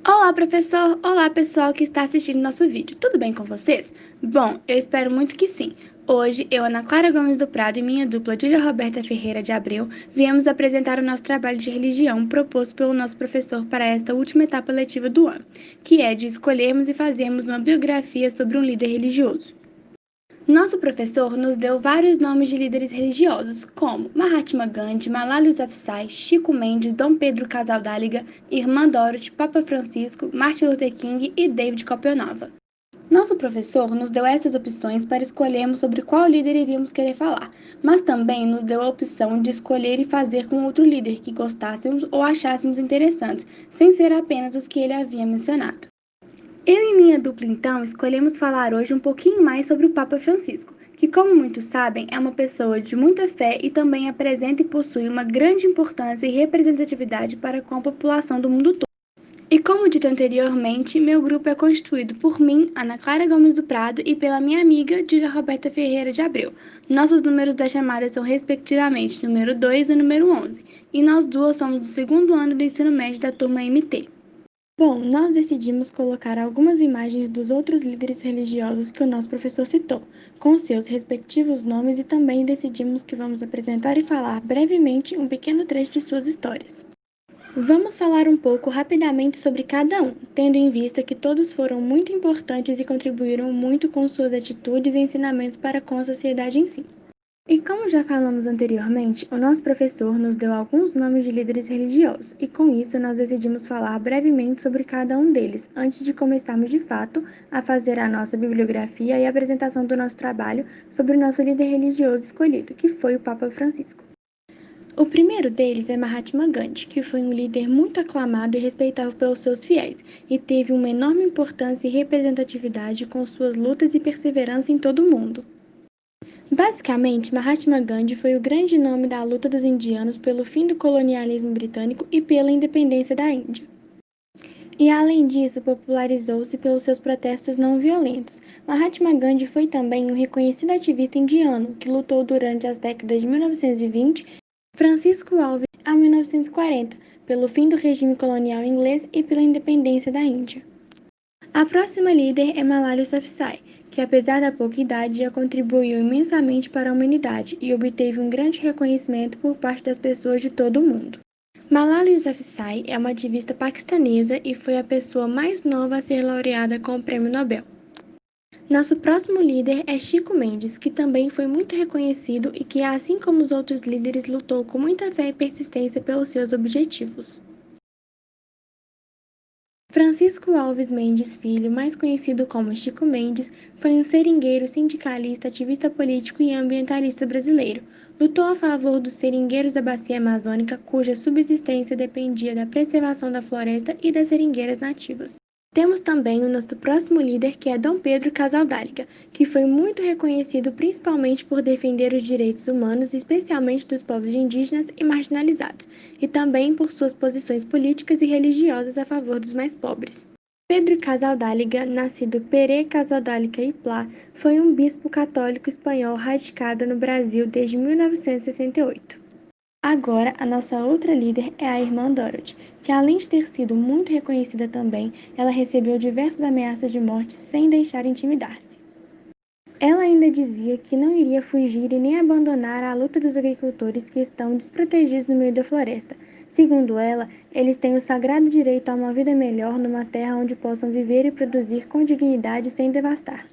Olá, professor! Olá, pessoal que está assistindo nosso vídeo. Tudo bem com vocês? Bom, eu espero muito que sim. Hoje, eu, Ana Clara Gomes do Prado e minha dupla Dília Roberta Ferreira de Abreu, viemos apresentar o nosso trabalho de religião proposto pelo nosso professor para esta última etapa letiva do ano, que é de escolhermos e fazermos uma biografia sobre um líder religioso. Nosso professor nos deu vários nomes de líderes religiosos, como Mahatma Gandhi, Malala Yousafzai, Chico Mendes, Dom Pedro Casaldáliga, Irmã Dorothy, Papa Francisco, Martin Luther King e David Coppeonova. Nosso professor nos deu essas opções para escolhermos sobre qual líder iríamos querer falar, mas também nos deu a opção de escolher e fazer com outro líder que gostássemos ou achássemos interessantes, sem ser apenas os que ele havia mencionado. Eu e minha dupla, então, escolhemos falar hoje um pouquinho mais sobre o Papa Francisco, que, como muitos sabem, é uma pessoa de muita fé e também apresenta e possui uma grande importância e representatividade para com a população do mundo todo. E como dito anteriormente, meu grupo é constituído por mim, Ana Clara Gomes do Prado, e pela minha amiga, Dília Roberta Ferreira de Abreu. Nossos números da chamada são respectivamente número 2 e número 11, e nós duas somos do segundo ano do ensino médio da turma MT. Bom, nós decidimos colocar algumas imagens dos outros líderes religiosos que o nosso professor citou, com seus respectivos nomes, e também decidimos que vamos apresentar e falar brevemente um pequeno trecho de suas histórias. Vamos falar um pouco rapidamente sobre cada um, tendo em vista que todos foram muito importantes e contribuíram muito com suas atitudes e ensinamentos para com a sociedade em si. E como já falamos anteriormente, o nosso professor nos deu alguns nomes de líderes religiosos, e com isso nós decidimos falar brevemente sobre cada um deles, antes de começarmos de fato a fazer a nossa bibliografia e a apresentação do nosso trabalho sobre o nosso líder religioso escolhido, que foi o Papa Francisco. O primeiro deles é Mahatma Gandhi, que foi um líder muito aclamado e respeitado pelos seus fiéis, e teve uma enorme importância e representatividade com suas lutas e perseverança em todo o mundo. Basicamente, Mahatma Gandhi foi o grande nome da luta dos indianos pelo fim do colonialismo britânico e pela independência da Índia. E além disso, popularizou-se pelos seus protestos não violentos. Mahatma Gandhi foi também um reconhecido ativista indiano que lutou durante as décadas de 1920, Francisco Alves, a 1940, pelo fim do regime colonial inglês e pela independência da Índia. A próxima líder é Malala Yousafzai, que apesar da pouca idade já contribuiu imensamente para a humanidade e obteve um grande reconhecimento por parte das pessoas de todo o mundo. Malala Yousafzai é uma ativista paquistanesa e foi a pessoa mais nova a ser laureada com o Prêmio Nobel. Nosso próximo líder é Chico Mendes, que também foi muito reconhecido e que, assim como os outros líderes, lutou com muita fé e persistência pelos seus objetivos. Francisco Alves Mendes Filho, mais conhecido como Chico Mendes, foi um seringueiro, sindicalista, ativista político e ambientalista brasileiro. Lutou a favor dos seringueiros da Bacia Amazônica, cuja subsistência dependia da preservação da floresta e das seringueiras nativas. Temos também o nosso próximo líder, que é Dom Pedro Casaldáliga, que foi muito reconhecido principalmente por defender os direitos humanos, especialmente dos povos indígenas e marginalizados, e também por suas posições políticas e religiosas a favor dos mais pobres. Pedro Casaldáliga, nascido Pere Casaldáliga e Plá, foi um bispo católico espanhol radicado no Brasil desde 1968. Agora, a nossa outra líder é a Irmã Dorothy, que além de ter sido muito reconhecida também, ela recebeu diversas ameaças de morte sem deixar intimidar-se. Ela ainda dizia que não iria fugir e nem abandonar a luta dos agricultores que estão desprotegidos no meio da floresta. Segundo ela, eles têm o sagrado direito a uma vida melhor numa terra onde possam viver e produzir com dignidade sem devastar.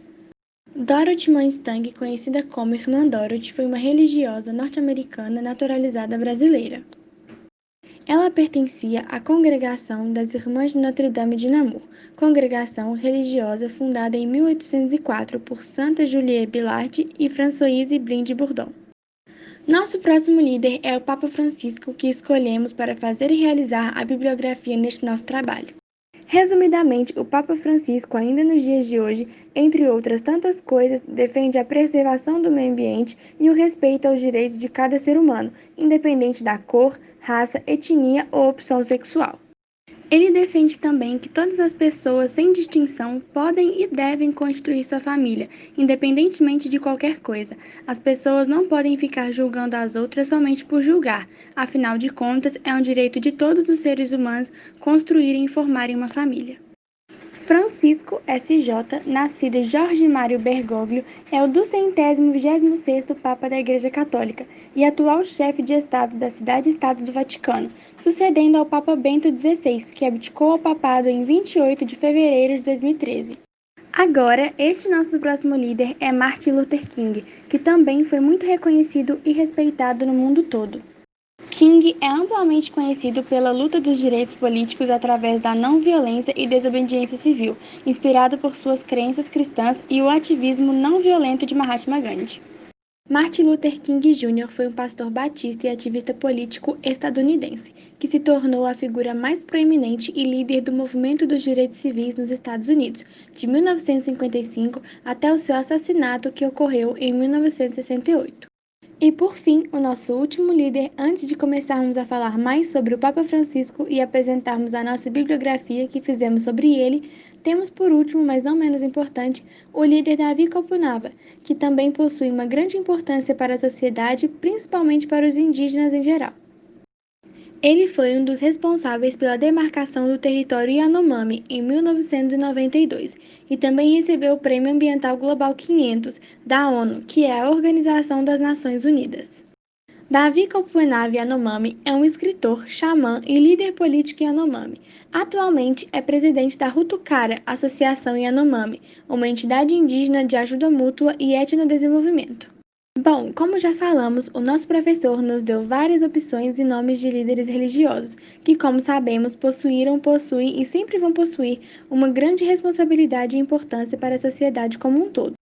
Dorothy Mustang, conhecida como Irmã Dorothy, foi uma religiosa norte-americana naturalizada brasileira. Ela pertencia à Congregação das Irmãs de Notre-Dame de Namur, congregação religiosa fundada em 1804 por Santa Julie Billard e Françoise Brinde Bourdon. Nosso próximo líder é o Papa Francisco, que escolhemos para fazer e realizar a bibliografia neste nosso trabalho. Resumidamente, o Papa Francisco, ainda nos dias de hoje, entre outras tantas coisas, defende a preservação do meio ambiente e o respeito aos direitos de cada ser humano, independente da cor, raça, etnia ou opção sexual. Ele defende também que todas as pessoas, sem distinção, podem e devem constituir sua família, independentemente de qualquer coisa. As pessoas não podem ficar julgando as outras somente por julgar. Afinal de contas, é um direito de todos os seres humanos construírem e formarem uma família. Francisco S.J., nascido Jorge Mário Bergoglio, é o 226º Papa da Igreja Católica e atual chefe de Estado da Cidade-Estado do Vaticano, sucedendo ao Papa Bento XVI, que abdicou ao papado em 28 de fevereiro de 2013. Agora, este nosso próximo líder é Martin Luther King, que também foi muito reconhecido e respeitado no mundo todo. King é amplamente conhecido pela luta dos direitos políticos através da não-violência e desobediência civil, inspirado por suas crenças cristãs e o ativismo não-violento de Mahatma Gandhi. Martin Luther King Jr. foi um pastor batista e ativista político estadunidense, que se tornou a figura mais proeminente e líder do movimento dos direitos civis nos Estados Unidos, de 1955 até o seu assassinato, que ocorreu em 1968. E por fim, o nosso último líder, antes de começarmos a falar mais sobre o Papa Francisco e apresentarmos a nossa bibliografia que fizemos sobre ele, temos por último, mas não menos importante, o líder Davi Kopunava, que também possui uma grande importância para a sociedade, principalmente para os indígenas em geral. Ele foi um dos responsáveis pela demarcação do território Yanomami em 1992 e também recebeu o Prêmio Ambiental Global 500 da ONU, que é a Organização das Nações Unidas. Davi Kopuenavi Yanomami é um escritor, xamã e líder político Yanomami. Atualmente é presidente da Rutucara, Associação Yanomami, uma entidade indígena de ajuda mútua e etnodesenvolvimento. Bom, como já falamos, o nosso professor nos deu várias opções e nomes de líderes religiosos, que, como sabemos, possuem e sempre vão possuir uma grande responsabilidade e importância para a sociedade como um todo.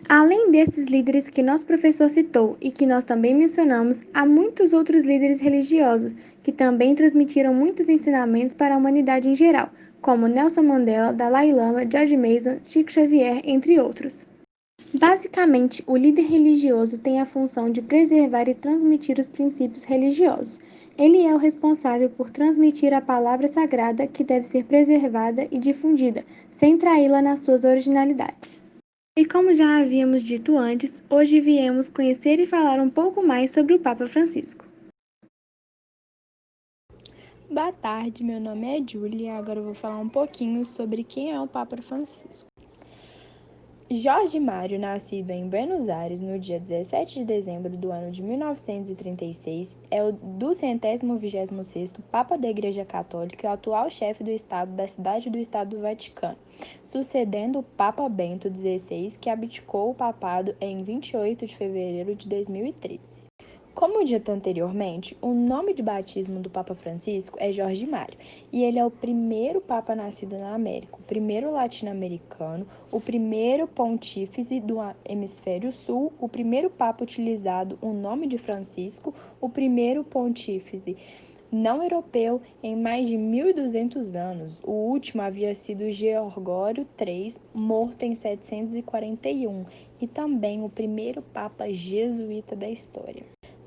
Além desses líderes que nosso professor citou e que nós também mencionamos, há muitos outros líderes religiosos que também transmitiram muitos ensinamentos para a humanidade em geral, como Nelson Mandela, Dalai Lama, George Mason, Chico Xavier, entre outros. Basicamente, o líder religioso tem a função de preservar e transmitir os princípios religiosos. Ele é o responsável por transmitir a palavra sagrada que deve ser preservada e difundida, sem traí-la nas suas originalidades. E como já havíamos dito antes, hoje viemos conhecer e falar um pouco mais sobre o Papa Francisco. Boa tarde, meu nome é Julia e agora eu vou falar um pouquinho sobre quem é o Papa Francisco. Jorge Mário, nascido em Buenos Aires no dia 17 de dezembro do ano de 1936, é o 226º Papa da Igreja Católica e o atual chefe do Estado da Cidade do Estado do Vaticano, sucedendo o Papa Bento XVI, que abdicou o papado em 28 de fevereiro de 2013. Como dito anteriormente, o nome de batismo do Papa Francisco é Jorge Mário, e ele é o primeiro Papa nascido na América, o primeiro latino-americano, o primeiro pontífice do Hemisfério Sul, o primeiro Papa utilizado o nome de Francisco, o primeiro pontífice não europeu em mais de 1.200 anos. O último havia sido Gregório III, morto em 741, e também o primeiro Papa jesuíta da história.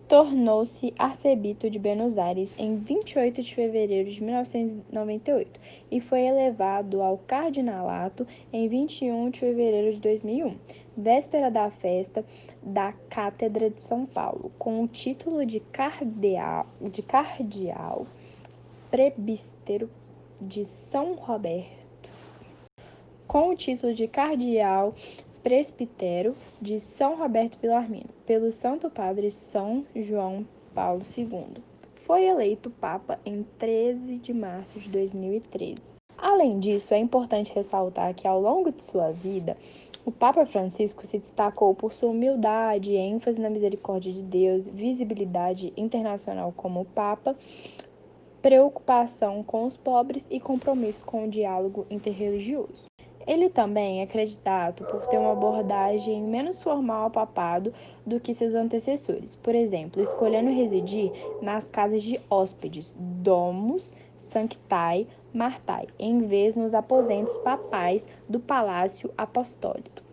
Tornou-se arcebispo de Buenos Aires em 28 de fevereiro de 1998 e foi elevado ao cardinalato em 21 de fevereiro de 2001, véspera da festa da Cátedra de São Paulo, com o título de cardeal presbítero de São Roberto. Com o título de cardeal presbítero de São Roberto Bellarmino, pelo Santo Padre São João Paulo II. Foi eleito Papa em 13 de março de 2013. Além disso, é importante ressaltar que ao longo de sua vida, o Papa Francisco se destacou por sua humildade, ênfase na misericórdia de Deus, visibilidade internacional como Papa, preocupação com os pobres e compromisso com o diálogo interreligioso. Ele também é acreditado por ter uma abordagem menos formal ao papado do que seus antecessores, por exemplo, escolhendo residir nas casas de hóspedes, domus sanctae martae, em vez nos aposentos papais do Palácio Apostólico,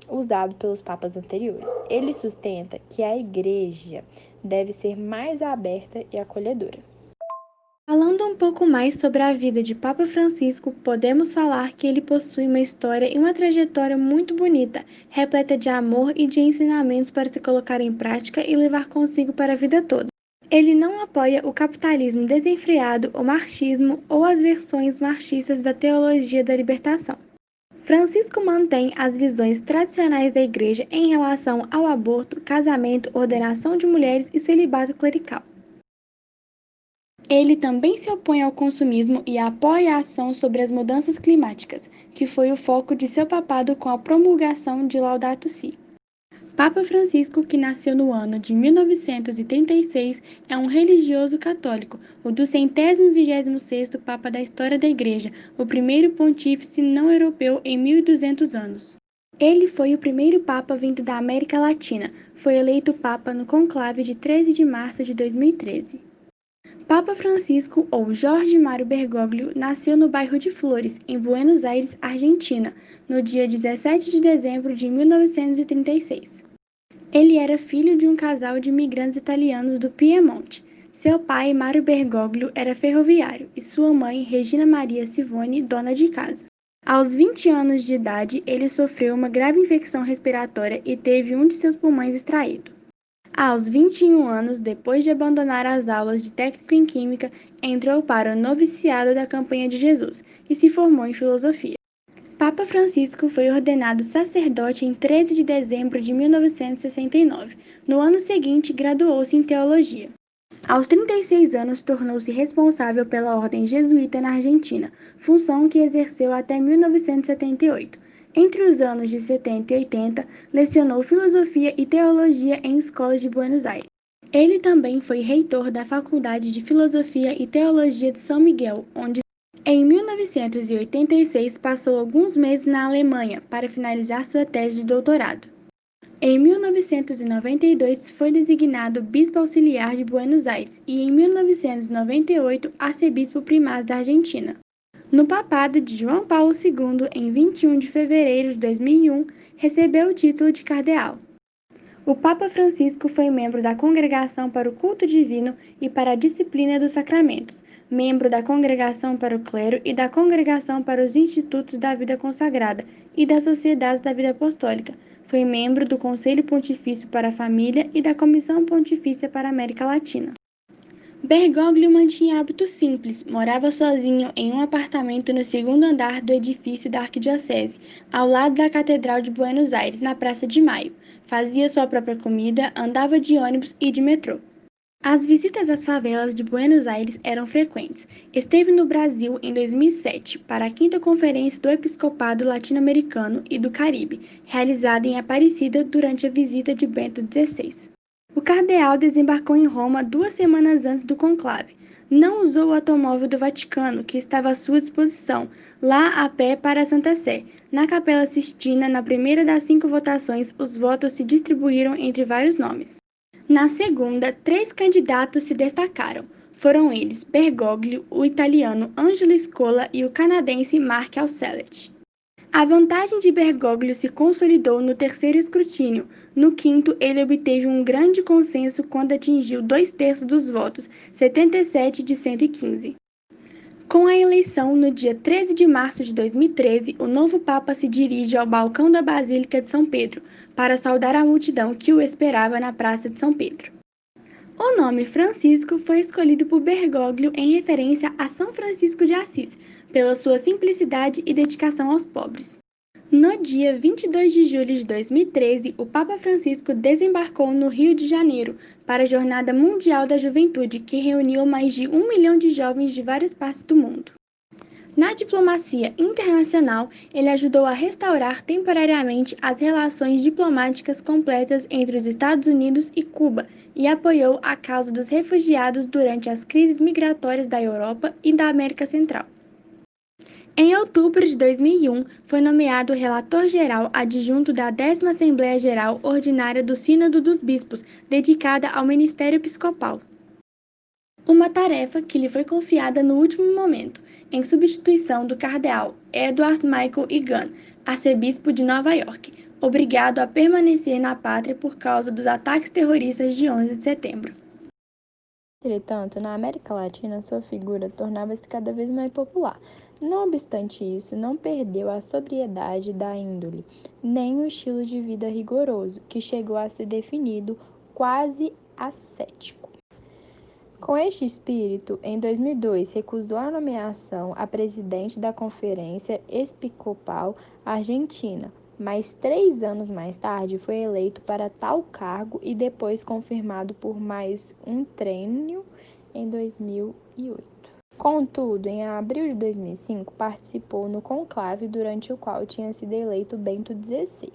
usado pelos papas anteriores. Ele sustenta que a Igreja deve ser mais aberta e acolhedora. Falando um pouco mais sobre a vida de Papa Francisco, podemos falar que ele possui uma história e uma trajetória muito bonita, repleta de amor e de ensinamentos para se colocar em prática e levar consigo para a vida toda. Ele não apoia o capitalismo desenfreado, o marxismo ou as versões marxistas da teologia da libertação. Francisco mantém as visões tradicionais da Igreja em relação ao aborto, casamento, ordenação de mulheres e celibato clerical. Ele também se opõe ao consumismo e apoia a ação sobre as mudanças climáticas, que foi o foco de seu papado com a promulgação de Laudato Si. Papa Francisco, que nasceu no ano de 1936, é um religioso católico, o 226º Papa da história da Igreja, o primeiro pontífice não europeu em 1.200 anos. Ele foi o primeiro Papa vindo da América Latina, foi eleito Papa no conclave de 13 de março de 2013. Papa Francisco, ou Jorge Mário Bergoglio, nasceu no bairro de Flores, em Buenos Aires, Argentina, no dia 17 de dezembro de 1936. Ele era filho de um casal de imigrantes italianos do Piemonte. Seu pai, Mário Bergoglio, era ferroviário e sua mãe, Regina Maria Sivoni, dona de casa. Aos 20 anos de idade, ele sofreu uma grave infecção respiratória e teve um de seus pulmões extraído. Aos 21 anos, depois de abandonar as aulas de técnico em química, entrou para o noviciado da Companhia de Jesus e se formou em filosofia. Papa Francisco foi ordenado sacerdote em 13 de dezembro de 1969. No ano seguinte, graduou-se em teologia. Aos 36 anos, tornou-se responsável pela Ordem Jesuíta na Argentina, função que exerceu até 1978. Entre os anos de 70 e 80, lecionou filosofia e teologia em escolas de Buenos Aires. Ele também foi reitor da Faculdade de Filosofia e Teologia de São Miguel, onde em 1986 passou alguns meses na Alemanha para finalizar sua tese de doutorado. Em 1992 foi designado bispo auxiliar de Buenos Aires e em 1998 arcebispo primaz da Argentina. No papado de João Paulo II, em 21 de fevereiro de 2001, recebeu o título de cardeal. O Papa Francisco foi membro da Congregação para o Culto Divino e para a Disciplina dos Sacramentos, membro da Congregação para o Clero e da Congregação para os Institutos da Vida Consagrada e das Sociedades da Vida Apostólica. Foi membro do Conselho Pontifício para a Família e da Comissão Pontifícia para a América Latina. Bergoglio mantinha hábitos simples, morava sozinho em um apartamento no segundo andar do edifício da Arquidiocese, ao lado da Catedral de Buenos Aires, na Praça de Maio. Fazia sua própria comida, andava de ônibus e de metrô. As visitas às favelas de Buenos Aires eram frequentes. Esteve no Brasil em 2007 para a 5ª Conferência do Episcopado Latino-Americano e do Caribe, realizada em Aparecida durante a visita de Bento XVI. O cardeal desembarcou em Roma 2 semanas antes do conclave. Não usou o automóvel do Vaticano, que estava à sua disposição, lá a pé para a Santa Sé. Na Capela Sistina, na primeira das 5 votações, os votos se distribuíram entre vários nomes. Na segunda, 3 candidatos se destacaram. Foram eles Bergoglio, o italiano Angelo Scola e o canadense Mark Auxellet. A vantagem de Bergoglio se consolidou no 3º escrutínio. No 5º, ele obteve um grande consenso quando atingiu 2/3 dos votos, 77 de 115. Com a eleição no dia 13 de março de 2013, o novo Papa se dirige ao balcão da Basílica de São Pedro para saudar a multidão que o esperava na Praça de São Pedro. O nome Francisco foi escolhido por Bergoglio em referência a São Francisco de Assis, pela sua simplicidade e dedicação aos pobres. No dia 22 de julho de 2013, o Papa Francisco desembarcou no Rio de Janeiro para a Jornada Mundial da Juventude, que reuniu mais de 1 milhão de jovens de várias partes do mundo. Na diplomacia internacional, ele ajudou a restaurar temporariamente as relações diplomáticas completas entre os Estados Unidos e Cuba e apoiou a causa dos refugiados durante as crises migratórias da Europa e da América Central. Em outubro de 2001, foi nomeado relator-geral adjunto da 10ª Assembleia Geral Ordinária do Sínodo dos Bispos, dedicada ao ministério episcopal. Uma tarefa que lhe foi confiada no último momento, em substituição do cardeal Edward Michael Egan, arcebispo de Nova York, obrigado a permanecer na pátria por causa dos ataques terroristas de 11 de setembro. Entretanto, na América Latina, sua figura tornava-se cada vez mais popular. Não obstante isso, não perdeu a sobriedade da índole, nem o estilo de vida rigoroso, que chegou a ser definido quase ascético. Com este espírito, em 2002, recusou a nomeação a presidente da Conferência Episcopal Argentina, mas 3 anos mais tarde foi eleito para tal cargo e depois confirmado por mais um trênio em 2008. Contudo, em abril de 2005, participou no conclave durante o qual tinha sido eleito Bento XVI.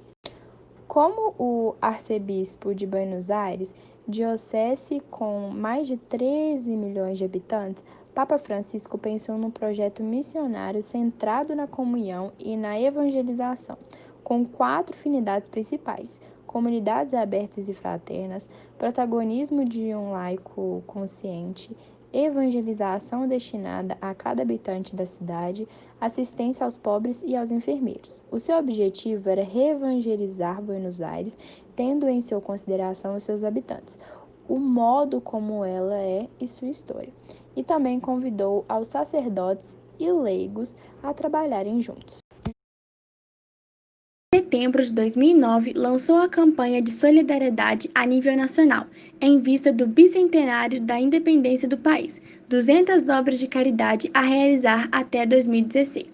Como o arcebispo de Buenos Aires, diocese com mais de 13 milhões de habitantes, Papa Francisco pensou num projeto missionário centrado na comunhão e na evangelização, com 4 finalidades principais: comunidades abertas e fraternas, protagonismo de um laico consciente, evangelização destinada a cada habitante da cidade, assistência aos pobres e aos enfermeiros. O seu objetivo era reevangelizar Buenos Aires, tendo em sua consideração os seus habitantes, o modo como ela é e sua história. E também convidou aos sacerdotes e leigos a trabalharem juntos. Em setembro de 2009, lançou a campanha de solidariedade a nível nacional, em vista do bicentenário da independência do país, 200 obras de caridade a realizar até 2016.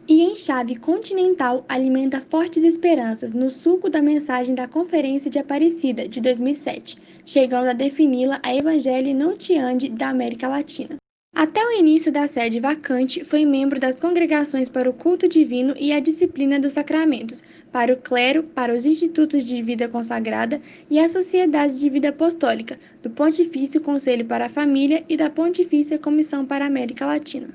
E em chave continental, alimenta fortes esperanças no sulco da mensagem da Conferência de Aparecida, de 2007, chegando a defini-la a Evangelii Nuntiandi da América Latina. Até o início da sede vacante, foi membro das congregações para o culto divino e a disciplina dos sacramentos, para o clero, para os institutos de vida consagrada e as sociedades de vida apostólica, do Pontifício Conselho para a Família e da Pontifícia Comissão para a América Latina.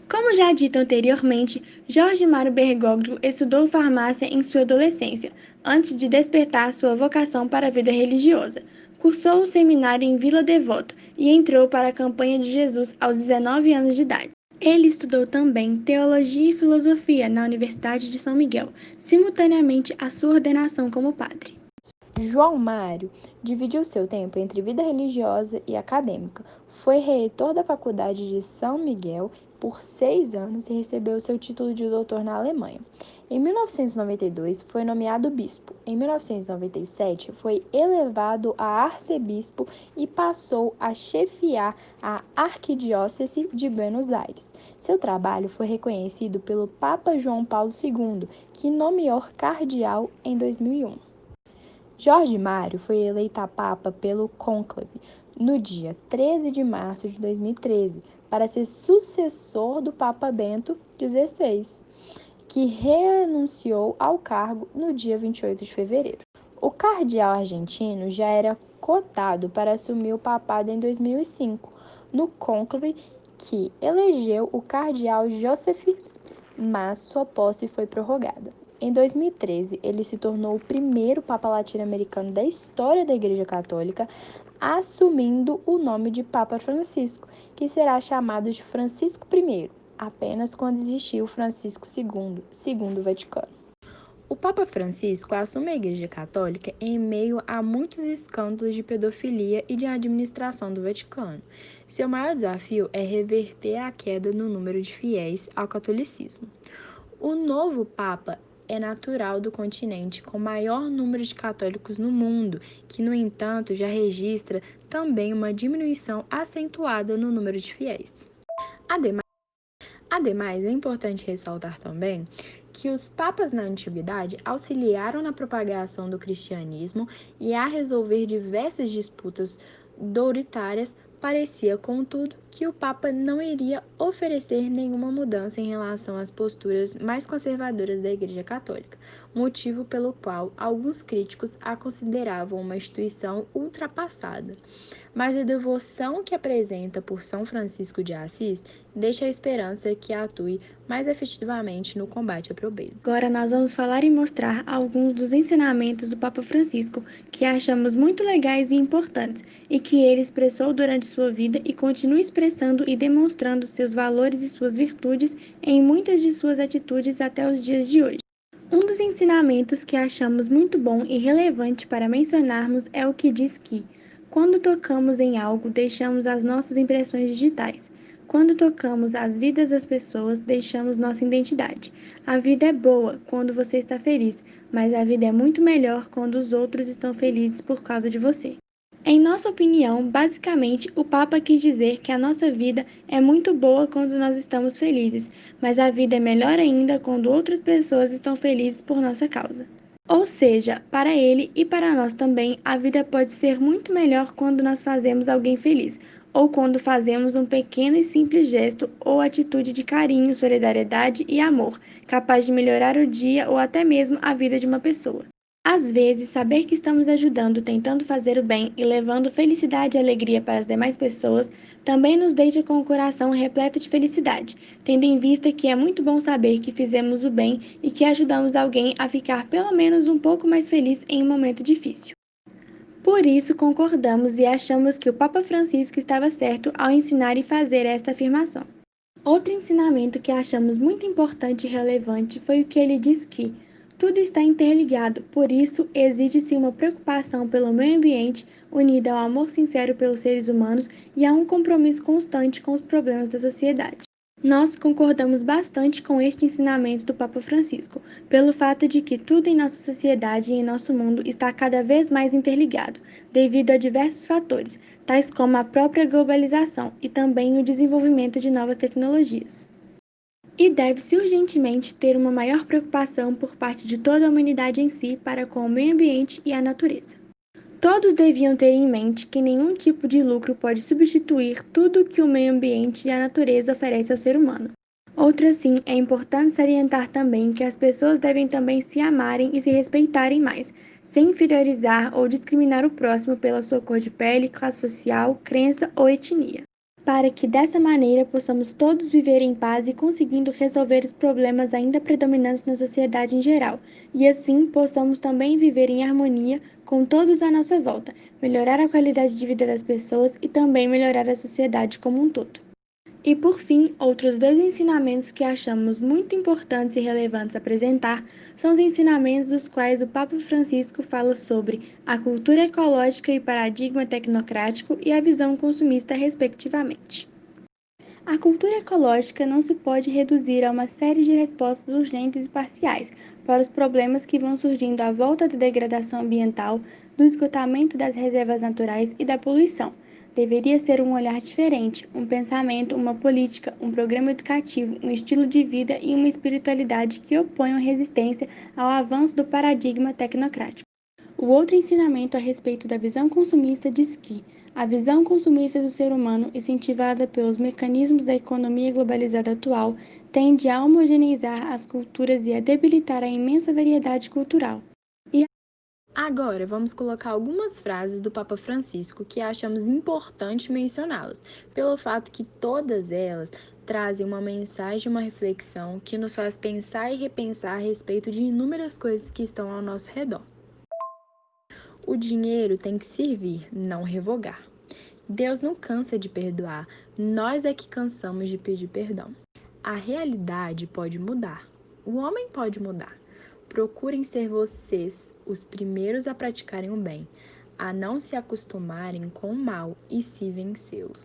Como já dito anteriormente, Jorge Mário Bergoglio estudou farmácia em sua adolescência, antes de despertar sua vocação para a vida religiosa. Cursou o seminário em Vila Devoto e entrou para a Campanha de Jesus aos 19 anos de idade. Ele estudou também teologia e filosofia na Universidade de São Miguel, simultaneamente à sua ordenação como padre. João Mário dividiu seu tempo entre vida religiosa e acadêmica. Foi reitor da Faculdade de São Miguel por 6 anos e recebeu seu título de doutor na Alemanha. Em 1992, foi nomeado bispo. Em 1997, foi elevado a arcebispo e passou a chefiar a Arquidiócese de Buenos Aires. Seu trabalho foi reconhecido pelo Papa João Paulo II, que nomeou cardeal em 2001. Jorge Mário foi eleito Papa pelo Conclave no dia 13 de março de 2013 para ser sucessor do Papa Bento XVI, que renunciou ao cargo no dia 28 de fevereiro. O cardeal argentino já era cotado para assumir o papado em 2005, no conclave que elegeu o cardeal Joseph, mas sua posse foi prorrogada. Em 2013, ele se tornou o primeiro Papa latino-americano da história da Igreja Católica, assumindo o nome de Papa Francisco, que será chamado de Francisco I, apenas quando existiu Francisco II, segundo o Vaticano. O Papa Francisco assume a Igreja Católica em meio a muitos escândalos de pedofilia e de administração do Vaticano. Seu maior desafio é reverter a queda no número de fiéis ao catolicismo. O novo Papa é natural do continente com maior número de católicos no mundo, que, no entanto, já também uma diminuição acentuada no número de fiéis. Ademais, é importante ressaltar também que os papas na antiguidade auxiliaram na propagação do cristianismo e a resolver diversas disputas doutrinárias. Parecia, contudo, que o Papa não iria oferecer nenhuma mudança em relação às posturas mais conservadoras da Igreja Católica, motivo pelo qual alguns críticos a consideravam uma instituição ultrapassada. Mas a devoção que apresenta por São Francisco de Assis deixa a esperança que atue mais efetivamente no combate à pobreza. Agora nós vamos falar e mostrar alguns dos ensinamentos do Papa Francisco que achamos muito legais e importantes e que ele expressou durante sua vida e continua expressando e demonstrando seus valores e suas virtudes em muitas de suas atitudes até os dias de hoje. Um dos ensinamentos que achamos muito bom e relevante para mencionarmos é o que diz que Quando tocamos em algo, deixamos as nossas impressões digitais. Quando tocamos as vidas das pessoas, deixamos nossa identidade. A vida é boa quando você está feliz, mas a vida é muito melhor quando os outros estão felizes por causa de você. Em nossa opinião, basicamente, o Papa quis dizer que a nossa vida é muito boa quando nós estamos felizes, mas a vida é melhor ainda quando outras pessoas estão felizes por nossa causa. Ou seja, para ele e para nós também, a vida pode ser muito melhor quando nós fazemos alguém feliz, ou quando fazemos um pequeno e simples gesto ou atitude de carinho, solidariedade e amor, capaz de melhorar o dia ou até mesmo a vida de uma pessoa. Às vezes, saber que estamos ajudando, tentando fazer o bem e levando felicidade e alegria para as demais pessoas também nos deixa com o coração repleto de felicidade, tendo em vista que é muito bom saber que fizemos o bem e que ajudamos alguém a ficar pelo menos um pouco mais feliz em um momento difícil. Por isso, concordamos e achamos que o Papa Francisco estava certo ao ensinar e fazer esta afirmação. Outro ensinamento que achamos muito importante e relevante foi o que ele diz que tudo está interligado, por isso exige-se uma preocupação pelo meio ambiente unida ao amor sincero pelos seres humanos e a um compromisso constante com os problemas da sociedade. Nós concordamos bastante com este ensinamento do Papa Francisco, pelo fato de que tudo em nossa sociedade e em nosso mundo está cada vez mais interligado, devido a diversos fatores, tais como a própria globalização e também o desenvolvimento de novas tecnologias. E deve-se urgentemente ter uma maior preocupação por parte de toda a humanidade em si para com o meio ambiente e a natureza. Todos deviam ter em mente que nenhum tipo de lucro pode substituir tudo que o meio ambiente e a natureza oferecem ao ser humano. Outro assim, é importante salientar também que as pessoas devem também se amarem e se respeitarem mais, sem inferiorizar ou discriminar o próximo pela sua cor de pele, classe social, crença ou etnia, para que dessa maneira possamos todos viver em paz e conseguindo resolver os problemas ainda predominantes na sociedade em geral, e assim possamos também viver em harmonia com todos à nossa volta, melhorar a qualidade de vida das pessoas e também melhorar a sociedade como um todo. E por fim, outros dois ensinamentos que achamos muito importantes e relevantes apresentar são os ensinamentos dos quais o Papa Francisco fala sobre a cultura ecológica e paradigma tecnocrático e a visão consumista, respectivamente. A cultura ecológica não se pode reduzir a uma série de respostas urgentes e parciais para os problemas que vão surgindo à volta da degradação ambiental, do esgotamento das reservas naturais e da poluição. Deveria ser um olhar diferente, um pensamento, uma política, um programa educativo, um estilo de vida e uma espiritualidade que oponham resistência ao avanço do paradigma tecnocrático. O outro ensinamento a respeito da visão consumista diz que a visão consumista do ser humano, incentivada pelos mecanismos da economia globalizada atual, tende a homogeneizar as culturas e a debilitar a imensa variedade cultural. Agora, vamos colocar algumas frases do Papa Francisco que achamos importante mencioná-las, pelo fato que todas elas trazem uma mensagem, uma reflexão que nos faz pensar e repensar a respeito de inúmeras coisas que estão ao nosso redor. O dinheiro tem que servir, não revogar. Deus não cansa de perdoar, nós é que cansamos de pedir perdão. A realidade pode mudar, o homem pode mudar. Procurem ser vocês os primeiros a praticarem o bem, a não se acostumarem com o mal e se vencê-lo.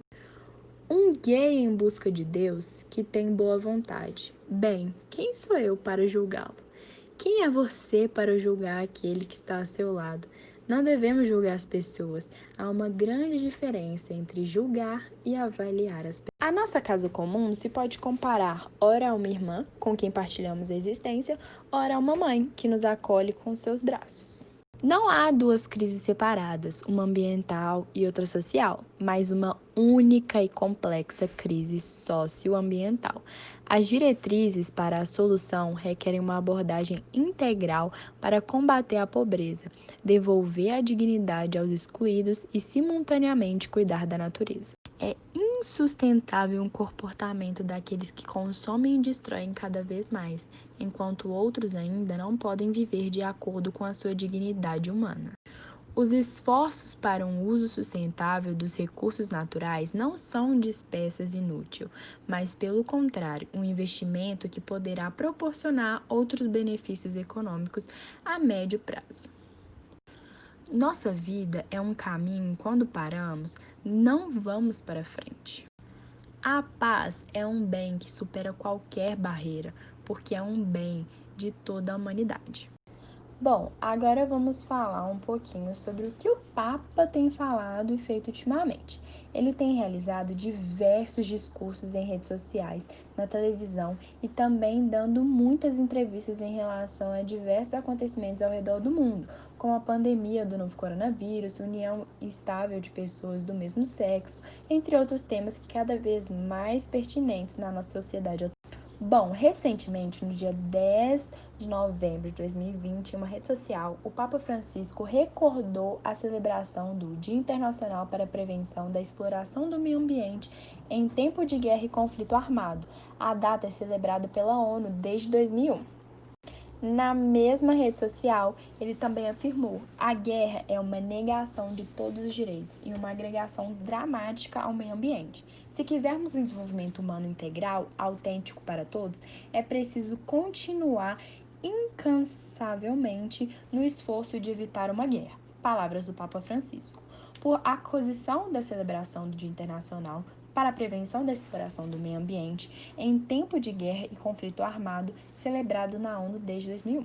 Um gay em busca de Deus que tem boa vontade. Bem, quem sou eu para julgá-lo? Quem é você para julgar aquele que está ao seu lado? Não devemos julgar as pessoas. Há uma grande diferença entre julgar e avaliar as pessoas. A nossa casa comum se pode comparar ora a uma irmã com quem partilhamos a existência, ora a uma mãe que nos acolhe com seus braços. Não há duas crises separadas, uma ambiental e outra social, mas uma única e complexa crise socioambiental. As diretrizes para a solução requerem uma abordagem integral para combater a pobreza, devolver a dignidade aos excluídos e, simultaneamente, cuidar da natureza. É insustentável um comportamento daqueles que consomem e destroem cada vez mais, enquanto outros ainda não podem viver de acordo com a sua dignidade humana. Os esforços para um uso sustentável dos recursos naturais não são despesas inúteis, mas, pelo contrário, um investimento que poderá proporcionar outros benefícios econômicos a médio prazo. Nossa vida é um caminho e quando paramos, não vamos para frente. A paz é um bem que supera qualquer barreira, porque é um bem de toda a humanidade. Bom, agora vamos falar um pouquinho sobre o que o Papa tem falado e feito ultimamente. Ele tem realizado diversos discursos em redes sociais, na televisão e também dando muitas entrevistas em relação a diversos acontecimentos ao redor do mundo, como a pandemia do novo coronavírus, união estável de pessoas do mesmo sexo, entre outros temas que cada vez mais pertinentes na nossa sociedade. Bom, recentemente, no dia 10 de novembro de 2020, em uma rede social, o Papa Francisco recordou a celebração do Dia Internacional para a Prevenção da Exploração do Meio Ambiente em tempo de guerra e conflito armado. A data é celebrada pela ONU desde 2001. Na mesma rede social, ele também afirmou: a guerra é uma negação de todos os direitos e uma agregação dramática ao meio ambiente. Se quisermos um desenvolvimento humano integral, autêntico para todos, é preciso continuar incansavelmente no esforço de evitar uma guerra. Palavras do Papa Francisco. Por aquisição da celebração do Dia Internacional para a Prevenção da Exploração do Meio Ambiente em tempo de guerra e conflito armado, celebrado na ONU desde 2001.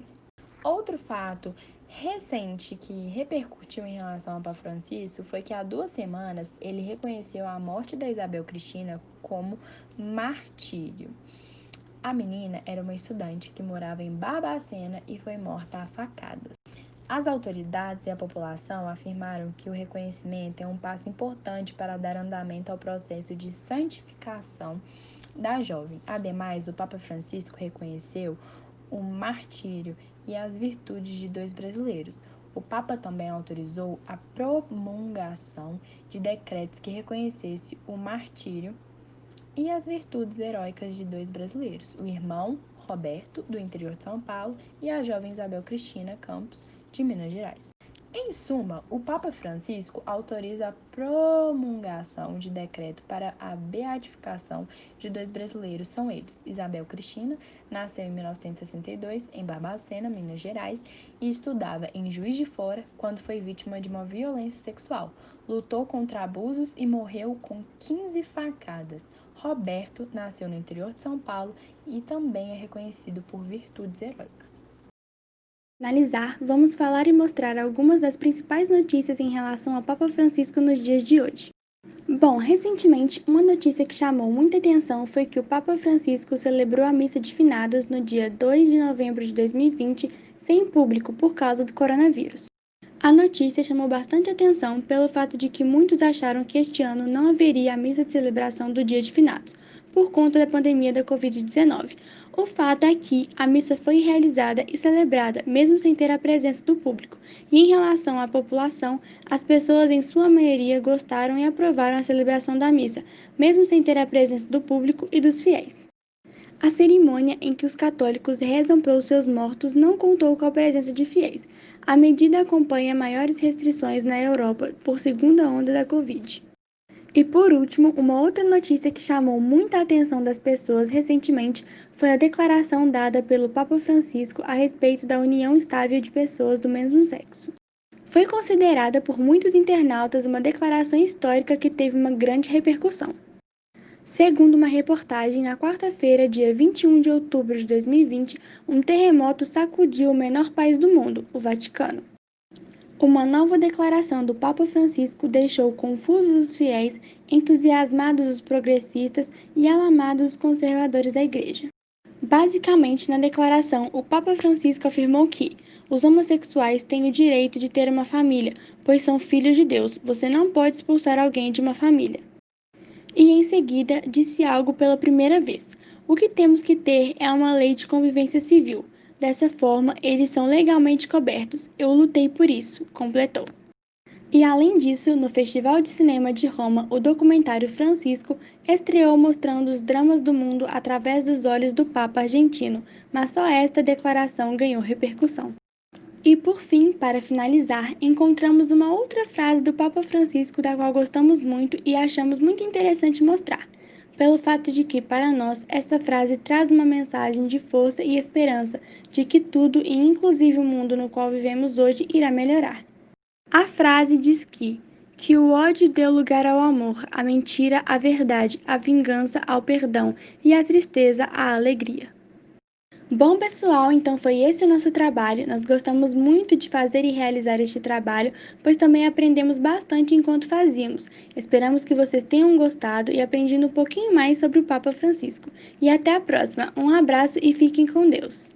Outro fato recente que repercutiu em relação ao Papa Francisco foi que há 2 semanas ele reconheceu a morte da Isabel Cristina como martírio. A menina era uma estudante que morava em Barbacena e foi morta a facadas. As autoridades e a população afirmaram que o reconhecimento é um passo importante para dar andamento ao processo de santificação da jovem. Ademais, o Papa Francisco reconheceu o martírio e as virtudes de 2 brasileiros. O Papa também autorizou a promulgação de decretos que reconhecesse o martírio e as virtudes heróicas de 2 brasileiros, o irmão Roberto, do interior de São Paulo, e a jovem Isabel Cristina Campos, de Minas Gerais. Em suma, o Papa Francisco autoriza a promulgação de decreto para a beatificação de 2 brasileiros. São eles: Isabel Cristina, nasceu em 1962 em Barbacena, Minas Gerais, e estudava em Juiz de Fora quando foi vítima de uma violência sexual. Lutou contra abusos e morreu com 15 facadas. Roberto nasceu no interior de São Paulo e também é reconhecido por virtudes heróicas. Para finalizar, vamos falar e mostrar algumas das principais notícias em relação ao Papa Francisco nos dias de hoje. Bom, recentemente, uma notícia que chamou muita atenção foi que o Papa Francisco celebrou a missa de finados no dia 2 de novembro de 2020 sem público por causa do coronavírus. A notícia chamou bastante atenção pelo fato de que muitos acharam que este ano não haveria a missa de celebração do Dia de Finados, por conta da pandemia da Covid-19. O fato é que a missa foi realizada e celebrada mesmo sem ter a presença do público, e em relação à população, as pessoas em sua maioria gostaram e aprovaram a celebração da missa, mesmo sem ter a presença do público e dos fiéis. A cerimônia em que os católicos rezam pelos seus mortos não contou com a presença de fiéis. A medida acompanha maiores restrições na Europa por segunda onda da Covid. E por último, uma outra notícia que chamou muita atenção das pessoas recentemente foi a declaração dada pelo Papa Francisco a respeito da união estável de pessoas do mesmo sexo. Foi considerada por muitos internautas uma declaração histórica que teve uma grande repercussão. Segundo uma reportagem, na quarta-feira, dia 21 de outubro de 2020, um terremoto sacudiu o menor país do mundo, o Vaticano. Uma nova declaração do Papa Francisco deixou confusos os fiéis, entusiasmados os progressistas e alamados os conservadores da Igreja. Basicamente, na declaração, o Papa Francisco afirmou que os homossexuais têm o direito de ter uma família, pois são filhos de Deus. Você não pode expulsar alguém de uma família. E em seguida disse algo pela primeira vez: o que temos que ter é uma lei de convivência civil. Dessa forma, eles são legalmente cobertos. Eu lutei por isso, completou. E além disso, no Festival de Cinema de Roma, o documentário Francisco estreou mostrando os dramas do mundo através dos olhos do Papa argentino, mas só esta declaração ganhou repercussão. E por fim, para finalizar, encontramos uma outra frase do Papa Francisco da qual gostamos muito e achamos muito interessante mostrar, pelo fato de que, para nós, esta frase traz uma mensagem de força e esperança de que tudo, e inclusive o mundo no qual vivemos hoje, irá melhorar. A frase diz que o ódio deu lugar ao amor, a mentira à verdade, a vingança ao perdão e a tristeza à alegria. Bom, pessoal, então foi esse o nosso trabalho. Nós gostamos muito de fazer e realizar este trabalho, pois também aprendemos bastante enquanto fazíamos. Esperamos que vocês tenham gostado e aprendido um pouquinho mais sobre o Papa Francisco. E até a próxima. Um abraço e fiquem com Deus.